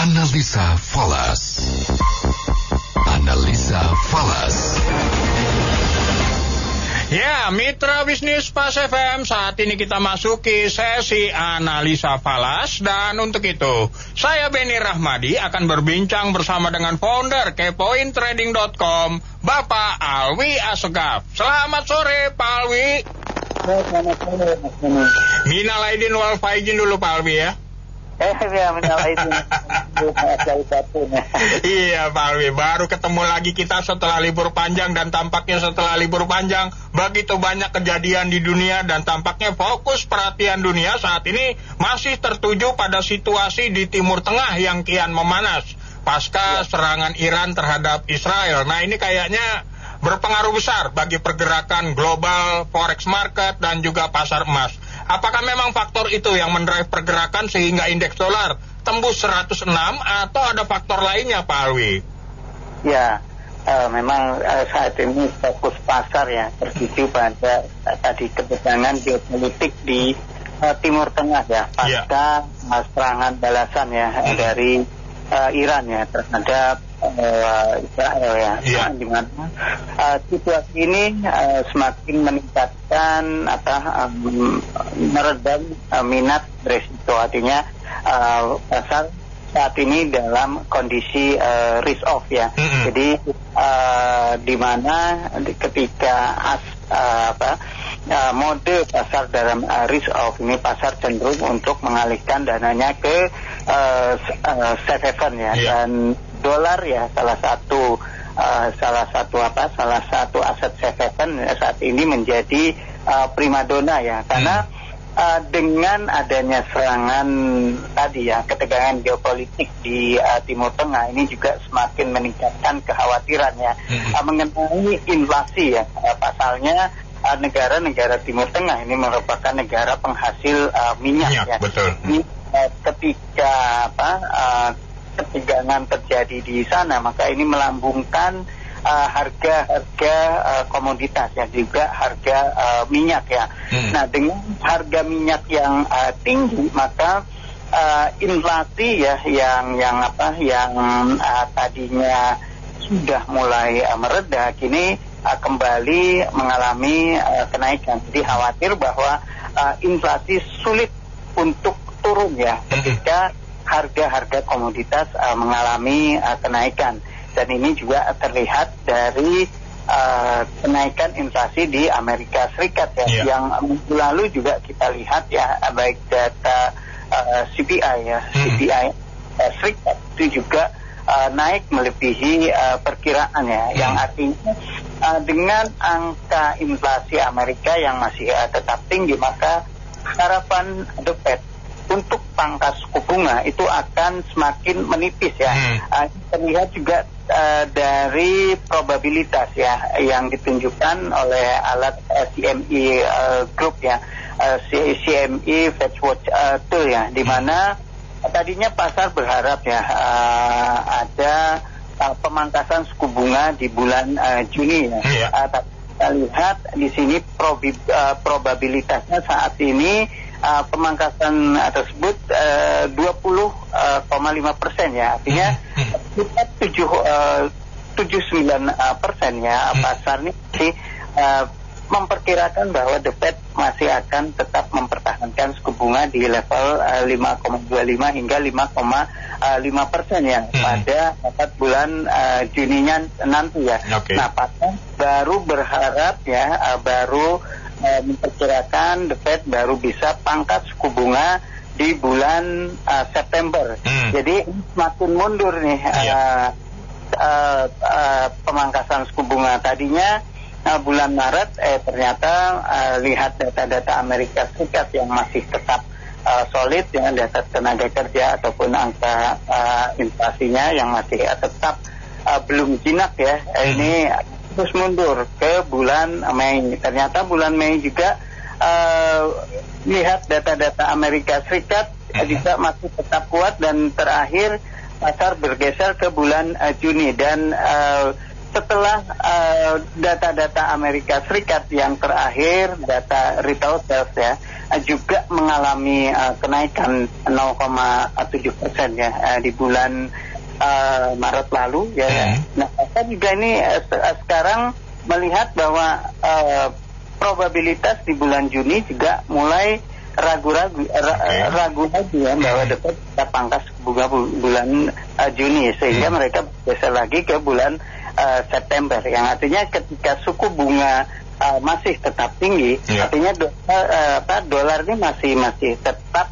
Analisa Falas. Analisa Falas. Ya, mitra bisnis Pas FM, saat ini kita masuki sesi analisa falas, dan untuk itu saya Benny Rahmadi akan berbincang bersama dengan founder kepointrading.com, Bapak Alwi Assegaf. Selamat sore Pak Alwi. Selamat sore Mas Benny. Minal aidin wal faizin dulu Pak Alwi ya. Minal aidin. Iya Pak Alwi, baru ketemu lagi kita setelah libur panjang, dan tampaknya setelah libur panjang begitu banyak kejadian di dunia, dan tampaknya fokus perhatian dunia saat ini masih tertuju pada situasi di Timur Tengah yang kian memanas pasca serangan Iran terhadap Israel. Nah, ini kayaknya berpengaruh besar bagi pergerakan global forex market dan juga pasar emas. Apakah memang faktor itu yang mendrive pergerakan sehingga indeks dolar tembus 106, atau ada faktor lainnya Pak Alwi? Ya, memang saat ini fokus pasar ya tertuju pada tadi ketegangan geopolitik di Timur Tengah ya, pasca serangan balasan ya dari Iran ya terhadap Israel ya, di mana situasi ini semakin meningkatkan meredam minat beresiko. Artinya pasar saat ini dalam kondisi risk off ya. Jadi di mana ketika mode pasar dalam risk off ini, pasar cenderung untuk mengalihkan dananya ke safe haven ya, dan dolar ya salah satu aset safe haven saat ini menjadi primadona ya, karena dengan adanya serangan tadi ya, ketegangan geopolitik di Timur Tengah ini juga semakin meningkatkan kekhawatiran ya mengenai inflasi ya. Pasalnya negara-negara Timur Tengah ini merupakan negara penghasil minyak ya. Betul. Ketika ketegangan terjadi di sana, maka ini melambungkan harga komoditas ya, juga harga minyak ya. Nah, dengan harga minyak yang tinggi, maka inflasi ya yang tadinya sudah mulai mereda, kini kembali mengalami kenaikan. Jadi khawatir bahwa inflasi sulit untuk turun ya ketika harga-harga komoditas mengalami kenaikan. Dan ini juga terlihat dari kenaikan inflasi di Amerika Serikat ya, yang minggu lalu juga kita lihat ya, baik data CPI ya, CPI Serikat itu juga naik melebihi perkiraan ya, yang artinya dengan angka inflasi Amerika yang masih tetap tinggi, maka harapan The Fed untuk pangkas suku bunga itu akan semakin menipis ya. Terlihat juga dari probabilitas ya yang ditunjukkan oleh alat CME Group ya, CME Fedwatch Tool ya, di mana tadinya pasar berharap ya ada pemangkasan suku bunga di bulan Juni ya. Tapi kita lihat di sini probabilitasnya saat ini pemangkasan tersebut 20,5% ya, artinya kita 79% ya. Pasar ini masih memperkirakan bahwa The Fed masih akan tetap mempertahankan suku bunga di level 5,25 hingga 5,5% ya pada bulan Juninya nanti ya. Nah, pasar baru berharap ya, memperkirakan The Fed baru bisa pangkat suku bunga di bulan September. Jadi semakin mundur nih pemangkasan suku bunga. Tadinya bulan Maret ternyata lihat data-data Amerika Serikat yang masih tetap solid dengan data tenaga kerja ataupun angka inflasinya yang masih tetap belum jinak ya. Ini terus mundur ke bulan Mei. Ternyata bulan Mei juga lihat data-data Amerika Serikat juga masih tetap kuat, dan terakhir pasar bergeser ke bulan Juni. Dan setelah data-data Amerika Serikat yang terakhir, data retail sales ya, juga mengalami kenaikan 0,7% ya di bulan Maret lalu ya. Nah, kita juga ini sekarang melihat bahwa probabilitas di bulan Juni juga mulai ragu lagi ya bahwa The Fed bisa pangkas bunga bulan Juni, sehingga mereka bergeser lagi ke bulan September, yang artinya ketika suku bunga masih tetap tinggi, artinya dolar ini masih tetap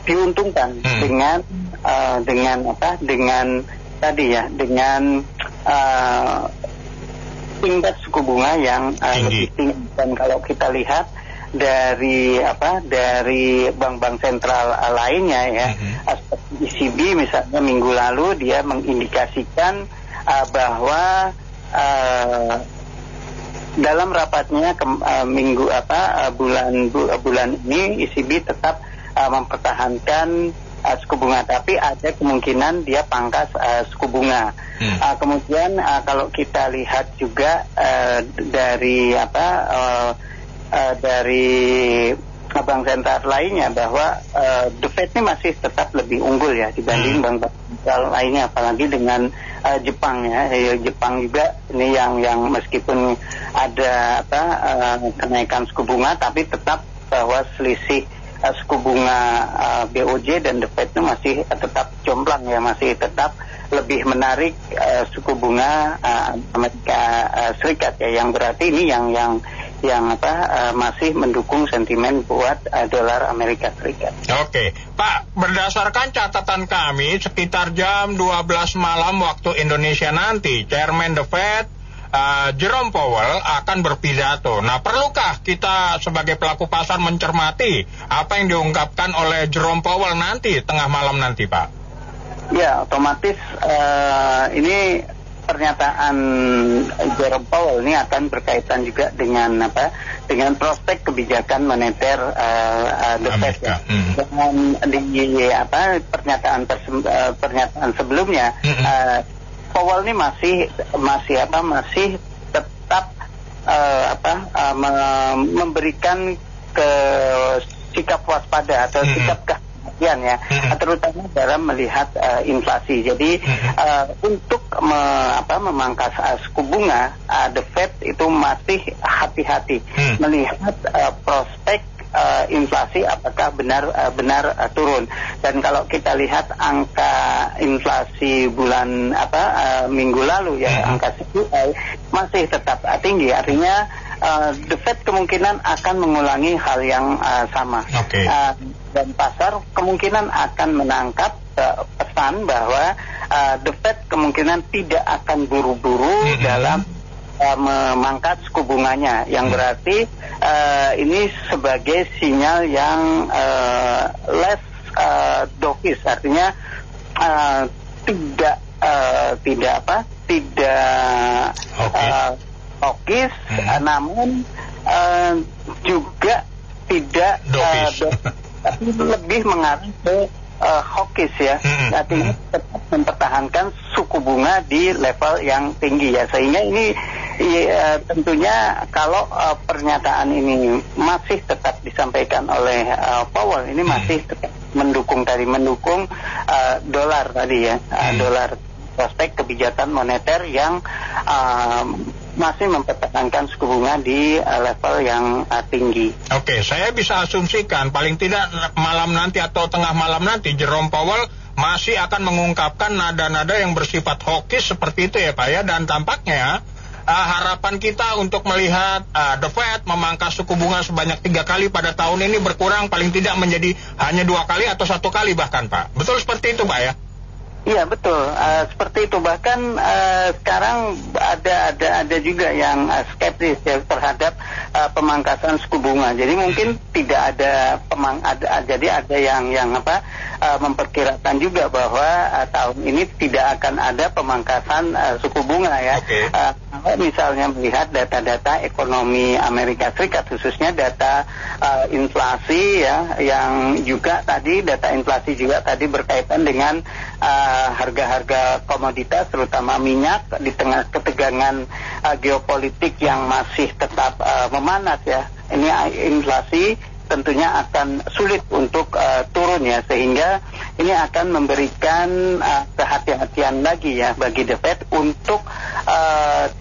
diuntungkan dengan tingkat suku bunga yang lebih tinggi. Dan kalau kita lihat dari bank-bank sentral lainnya ya, seperti ECB misalnya minggu lalu dia mengindikasikan bahwa dalam rapatnya bulan ini ECB tetap mempertahankan suku bunga, tapi ada kemungkinan dia pangkas suku bunga. Kemudian kalau kita lihat juga dari bank sentral lainnya bahwa The Fed ini masih tetap lebih unggul ya dibanding bank-bank sentral lainnya, apalagi dengan Jepang ya. Jepang juga ini yang meskipun ada kenaikan suku bunga, tapi tetap bahwa selisih suku bunga BOJ dan The Fed itu masih tetap jomplang ya, masih tetap lebih menarik suku bunga Amerika Serikat ya, yang berarti ini yang masih mendukung sentimen buat dolar Amerika Serikat. Oke, Pak, berdasarkan catatan kami sekitar jam 12 malam waktu Indonesia nanti, Chairman The Fed Jerome Powell akan berpidato. Nah, perlukah kita sebagai pelaku pasar mencermati apa yang diungkapkan oleh Jerome Powell nanti tengah malam nanti, Pak? Ya, otomatis ini pernyataan Jerome Powell ini akan berkaitan juga dengan prospek kebijakan moneter The Fed ya. Dengan pernyataan sebelumnya Powell ini masih tetap memberikan sikap waspada atau sikap kehati-hatian ya, terutama dalam melihat inflasi. Jadi untuk memangkas suku bunga, The Fed itu masih hati-hati melihat prospek inflasi apakah benar turun. Dan kalau kita lihat angka inflasi bulan minggu lalu ya, angka CPI masih tetap tinggi, artinya The Fed kemungkinan akan mengulangi hal yang sama. Dan pasar kemungkinan akan menangkap pesan bahwa The Fed kemungkinan tidak akan buru-buru dalam memangkas suku bunganya, yang berarti ini sebagai sinyal yang less dovish, artinya tidak hawkish, namun juga tidak tapi lebih mengarah ke hawkish ya, artinya tetap mempertahankan suku bunga di level yang tinggi ya, sehingga ini tentunya kalau pernyataan ini masih tetap disampaikan oleh Powell, ini masih tetap mendukung dolar tadi ya, dolar, prospek kebijakan moneter yang masih mempertahankan suku bunga di level yang tinggi. Oke, saya bisa asumsikan paling tidak malam nanti atau tengah malam nanti Jerome Powell masih akan mengungkapkan nada-nada yang bersifat hawkish seperti itu ya Pak ya, dan tampaknya harapan kita untuk melihat The Fed memangkas suku bunga sebanyak 3 kali pada tahun ini berkurang paling tidak menjadi hanya 2 kali atau 1 kali bahkan, Pak. Betul seperti itu, Pak ya? Iya betul, seperti itu. Bahkan sekarang ada juga yang skeptis ya terhadap pemangkasan suku bunga. Jadi mungkin tidak ada jadi ada yang memperkirakan juga bahwa tahun ini tidak akan ada pemangkasan suku bunga ya. Kalau misalnya melihat data-data ekonomi Amerika Serikat, khususnya data inflasi ya, yang juga tadi data inflasi juga tadi berkaitan dengan harga-harga komoditas terutama minyak di tengah ketegangan geopolitik yang masih tetap memanas ya. Ini inflasi tentunya akan sulit untuk turun ya, sehingga ini akan memberikan kehati-hatian lagi ya bagi The Fed untuk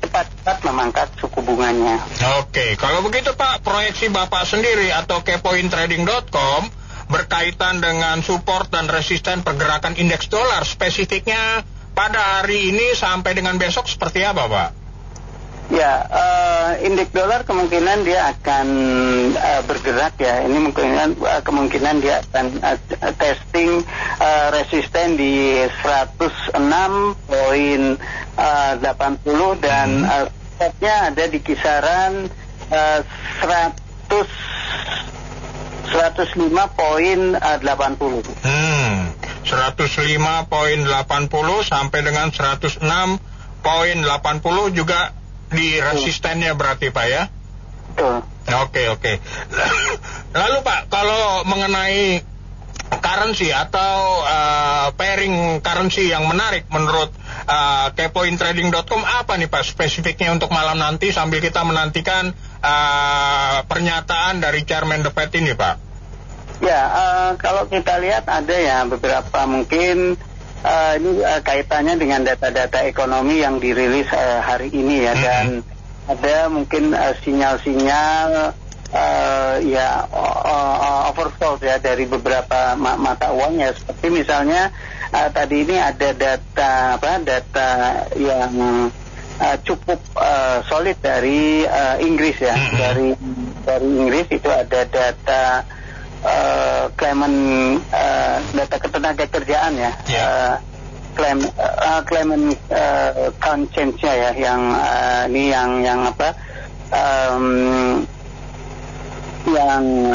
cepat-cepat memangkas suku bunganya. Oke, kalau begitu Pak, proyeksi Bapak sendiri atau kepointrading.com berkaitan dengan support dan resisten pergerakan indeks dolar, spesifiknya pada hari ini sampai dengan besok seperti apa Pak? Ya, indeks dolar kemungkinan dia akan bergerak ya. Ini kemungkinan dia akan testing resisten di 106.80 dan stopnya ada di kisaran 105.80. 105.80 sampai dengan 106.80 juga di resistennya berarti Pak ya? Oke. Lalu Pak, kalau mengenai currency atau pairing currency yang menarik menurut kepointrading.com apa nih Pak spesifiknya untuk malam nanti sambil kita menantikan pernyataan dari Chairman The Fed ini Pak? Ya, kalau kita lihat ada ya beberapa mungkin ini kaitannya dengan data-data ekonomi yang dirilis hari ini ya, dan ada mungkin sinyal-sinyal oversold ya dari beberapa mata uang ya, seperti misalnya tadi ini ada data yang cukup solid dari Inggris ya, dari Inggris itu ada data data ketenaga kerjaan ya, claimant count change-nya ya, yang ini yang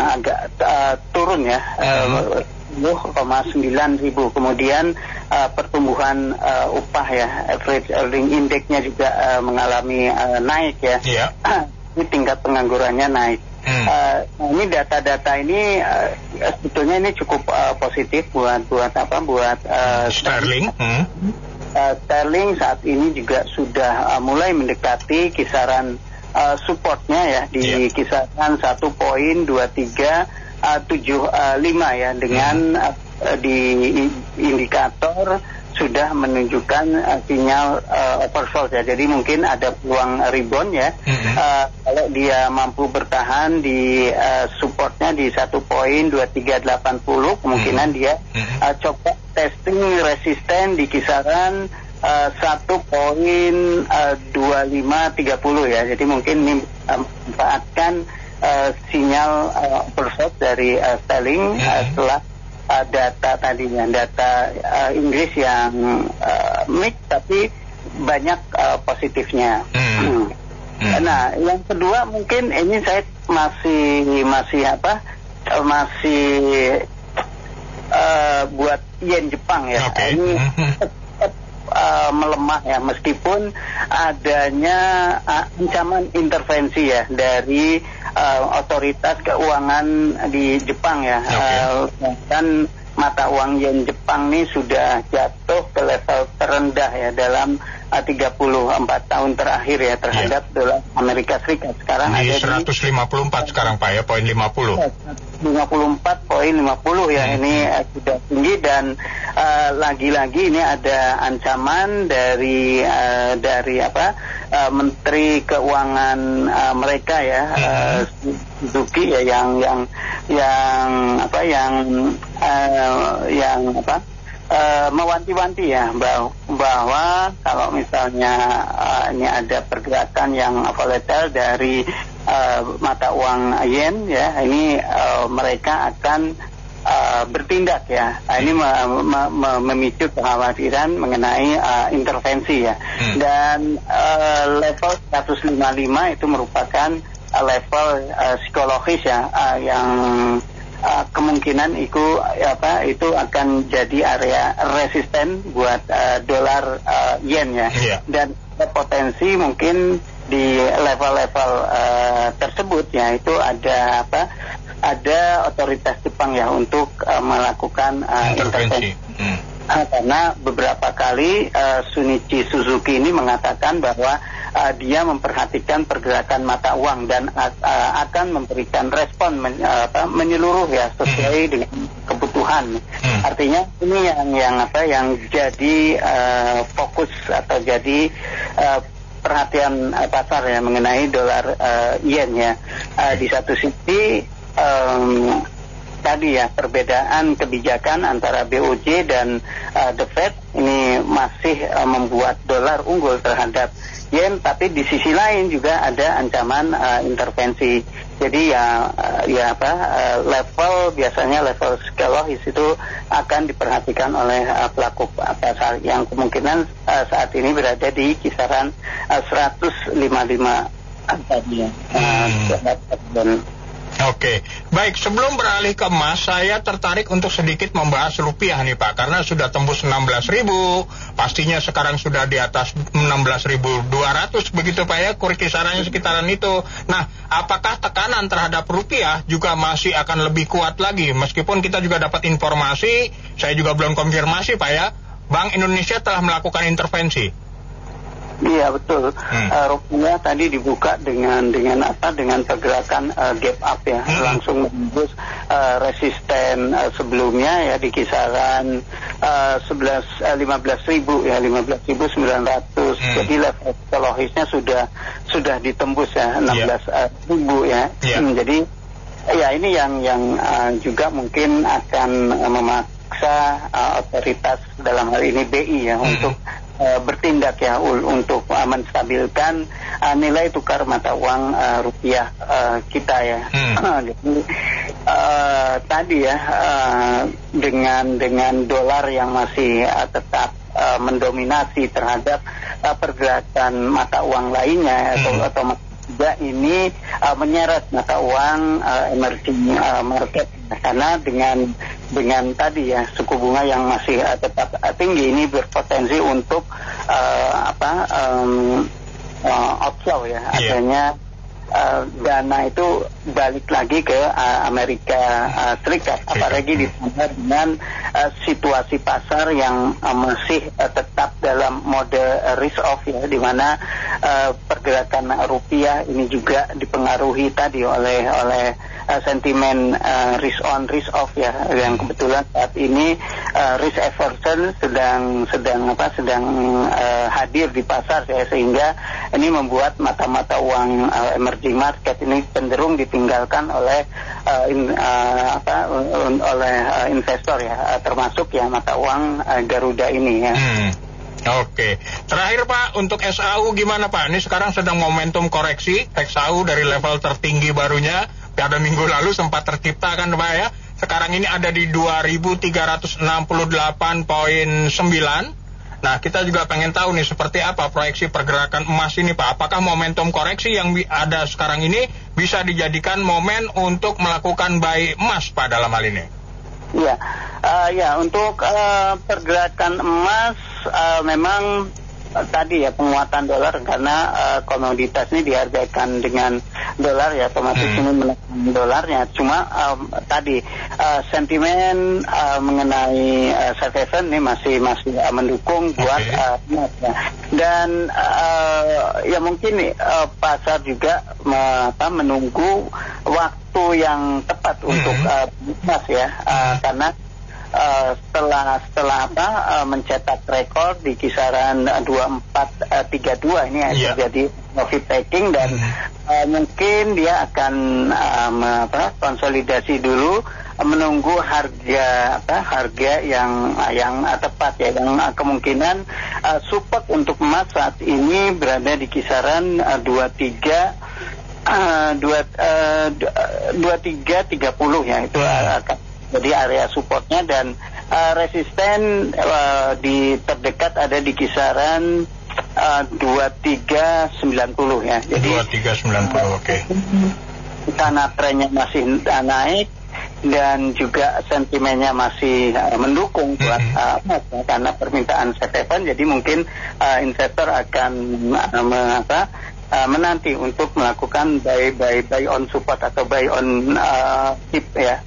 agak turun ya, 10,9 ribu. Kemudian pertumbuhan upah ya, average earning index-nya juga mengalami naik ya. Ini tingkat penganggurannya naik. Ini data-data ini sebetulnya ini cukup positif buat sterling. Sterling saat ini juga sudah mulai mendekati kisaran supportnya ya di kisaran 1.2375 ya, dengan di indikator sudah menunjukkan sinyal oversold ya. Jadi mungkin ada peluang rebound ya. Kalau dia mampu bertahan di supportnya di 1.2380, kemungkinan dia coba testing resisten di kisaran 1.2530 ya. Jadi mungkin memanfaatkan sinyal oversold dari sterling setelah data tadinya, data Inggris yang mix tapi banyak positifnya. Nah, yang kedua mungkin ini saya masih buat yen Jepang ya. Ini melemah ya, meskipun adanya ancaman intervensi ya dari otoritas keuangan di Jepang ya. Dan mata uang yen Jepang ini sudah jatuh ke level terendah ya dalam 34 tahun terakhir ya terhadap dolar Amerika Serikat. Sekarang di ada 154 sekarang Pak ya, poin 50. 54.50 ya, ini sudah tinggi, dan lagi-lagi ini ada ancaman dari Menteri Keuangan mereka ya, Suzuki ya, yang mewanti-wanti ya bahwa kalau misalnya ini ada pergerakan yang volatile dari mata uang yen ya, ini mereka akan bertindak ya. Ini memicu kekhawatiran mengenai intervensi ya. Dan level 155 itu merupakan level psikologis ya, yang kemungkinan itu akan jadi area resisten buat dolar yen ya. Dan potensi mungkin di level-level tersebut ya, itu ada otoritas Jepang ya untuk melakukan intervensi. Karena beberapa kali Shunichi Suzuki ini mengatakan bahwa dia memperhatikan pergerakan mata uang dan akan memberikan respon menyeluruh ya sesuai dengan kebutuhan. Artinya ini yang jadi fokus atau jadi perhatian pasar ya mengenai dolar yen ya. Di satu sisi tadi ya perbedaan kebijakan antara BOJ dan The Fed ini masih membuat dolar unggul terhadap yen, tapi di sisi lain juga ada ancaman intervensi. Jadi biasanya level psikologis itu akan diperhatikan oleh pelaku pasar yang kemungkinan saat ini berada di kisaran 155 tadi ya. Oke, baik, sebelum beralih ke emas, saya tertarik untuk sedikit membahas rupiah nih Pak, karena sudah tembus 16.000, pastinya sekarang sudah di atas 16.200 begitu Pak ya, kisarannya sekitaran itu. Nah, apakah tekanan terhadap rupiah juga masih akan lebih kuat lagi, meskipun kita juga dapat informasi, saya juga belum konfirmasi Pak ya, Bank Indonesia telah melakukan intervensi. Iya betul. Rupiah tadi dibuka dengan pergerakan gap up ya, langsung menembus resisten sebelumnya ya di kisaran 15.000 ya, 15.900. Jadi level psikologisnya sudah ditembus ya 16.000 ya. Jadi ya ini yang juga mungkin akan memaksa otoritas dalam hal ini BI ya untuk bertindak ya untuk menstabilkan nilai tukar mata uang rupiah kita ya. Jadi tadi ya dengan dolar yang masih tetap mendominasi terhadap pergerakan mata uang lainnya atau juga ini menyeret mata uang emerging market karena dengan tadi ya suku bunga yang masih tetap tinggi ini berpotensi untuk outflow ya, adanya dana itu balik lagi ke Amerika Serikat, apalagi ditambah dengan situasi pasar yang masih tetap dalam mode risk off ya, di mana pergerakan rupiah ini juga dipengaruhi tadi oleh sentimen risk on risk off ya, yang kebetulan saat ini risk aversion sedang hadir di pasar ya, sehingga ini membuat mata-mata uang emerging market ini cenderung ditinggalkan oleh investor ya, termasuk ya mata uang Garuda ini ya. Oke, terakhir Pak, untuk SAU gimana Pak? Ini sekarang sedang momentum koreksi, SAU dari level tertinggi barunya pada minggu lalu sempat tercipta kan Pak ya. Sekarang ini ada di 2.368.9. Nah, kita juga pengen tahu nih seperti apa proyeksi pergerakan emas ini Pak. Apakah momentum koreksi yang ada sekarang ini bisa dijadikan momen untuk melakukan buy emas Pak dalam hal ini? Ya, untuk pergerakan emas memang tadi ya penguatan dolar karena komoditas ini dihargakan dengan dolar ya, otomatis ini menekan dolarnya. Cuma tadi sentimen mengenai safe haven ini masih mendukung buat emas ya. Dan ya mungkin pasar juga menunggu waktu yang tepat untuk emas ya, karena setelah mencetak rekor di kisaran 2432 ini terjadi profit taking dan mungkin dia akan konsolidasi dulu menunggu harga yang tepat ya, yang kemungkinan support untuk emas saat ini berada di kisaran 2330 ya, itu akan jadi area supportnya, dan resisten di terdekat ada di kisaran 2390 ya. Jadi 2390 oke. Karena trennya masih naik dan juga sentimennya masih mendukung buat karena permintaan safe haven, jadi mungkin investor akan menanti untuk melakukan buy on support atau buy on dip ya.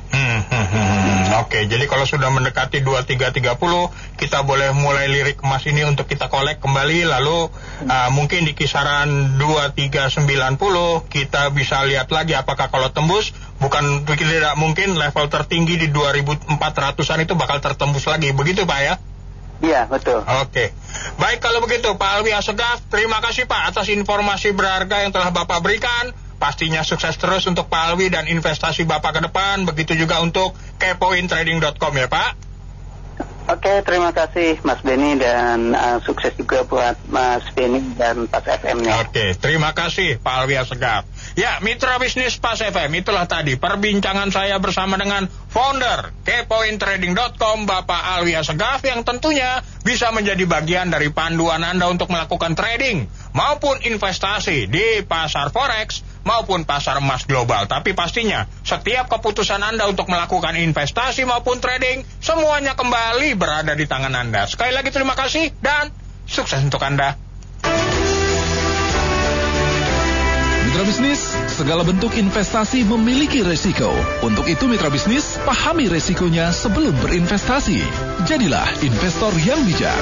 Oke, jadi kalau sudah mendekati 23.30, kita boleh mulai lirik emas ini untuk kita kolek kembali, lalu mungkin di kisaran 23.90 kita bisa lihat lagi apakah kalau tembus, bukan tidak mungkin level tertinggi di 2.400-an itu bakal tertembus lagi, begitu Pak ya? Iya, betul. Oke. Baik kalau begitu, Pak Alwi Assegaf, terima kasih Pak atas informasi berharga yang telah Bapak berikan. Pastinya sukses terus untuk Pak Alwi dan investasi Bapak ke depan. Begitu juga untuk kepointrading.com ya Pak. Oke, terima kasih Mas Benny dan sukses juga buat Mas Benny dan Pas FM-nya. Oke, terima kasih Pak Alwi Assegaf. Ya, mitra bisnis Pas FM, itulah tadi perbincangan saya bersama dengan founder kepointrading.com Bapak Alwi Assegaf yang tentunya bisa menjadi bagian dari panduan Anda untuk melakukan trading maupun investasi di pasar forex maupun pasar emas global. Tapi pastinya setiap keputusan Anda untuk melakukan investasi maupun trading semuanya kembali berada di tangan Anda. Sekali lagi terima kasih dan sukses untuk Anda. Mitra bisnis, segala bentuk investasi memiliki resiko. Untuk itu mitra bisnis, pahami resikonya sebelum berinvestasi. Jadilah investor yang bijak.